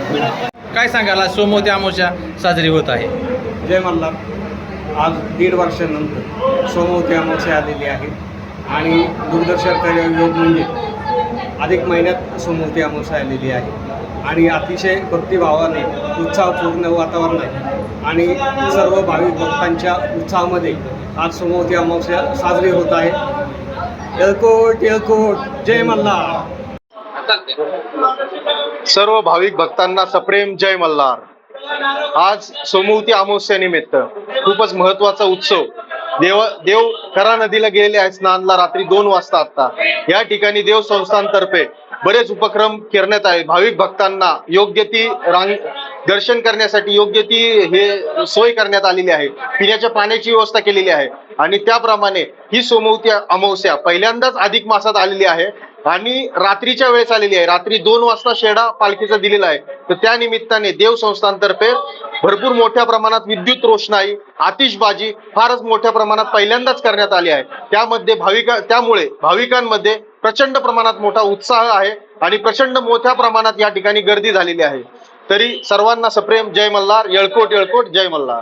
काय सांगाल आज सोमवती अमावस्या साजरी होत आहे? जय मल्हार. आज 1.5 वर्षानंतर सोमवती अमावस्या आलेली आहे आणि दूरदर्शनचा योग म्हणजे अधिक महिन्यात सोमवती अमावस्या आलेली आहे आणि अतिशय भक्तिभावाने उत्साहपूर्ण वातावरण आहे आणि सर्व भाविक भक्तांच्या उत्साहामध्ये आज सोमवती अमावस्या साजरी होत आहे. येळकोट येळकोट, जय मल्हार. सर्व भाविक भक्तांना सप्रेम जय मल्हार. आज सोमवती अमावस्येनिमित्त खूपच महत्वाचा उत्सव. देव खरा नदीला गेलेले आहेत स्नानला रात्री 2 वाजता. आता या ठिकाणी देव संस्थांतर्फे बरेच उपक्रम करण्यात आले. भाविक भक्तांना योग्य ती दर्शन करण्यासाठी योग्य ती हे सोय करण्यात आलेली आहे. पिण्याच्या पाण्याची व्यवस्था केलेली आहे आणि त्याप्रमाणे ही सोमवती अमावस्या पहिल्यांदाच अधिक मासात आलेली आहे आणि रात्रीच्या वेळेस आलेली आहे. रात्री 2 वाजता शेडा पालखीचा दिलेला आहे. तर त्या निमित्ताने देव संस्थांतर्फे भरपूर मोठ्या प्रमाणात विद्युत रोषणाई, आतिषबाजी फारच मोठ्या प्रमाणात पहिल्यांदाच करण्यात आली आहे. त्यामुळे भाविकांमध्ये प्रचंड प्रमाणात मोठा उत्साह आहे आणि प्रचंड मोठ्या प्रमाणात या ठिकाणी गर्दी झालेली आहे. तरी सर्वांना सप्रेम जय मल्हार. येळकोट येळकोट, जय मल्हार.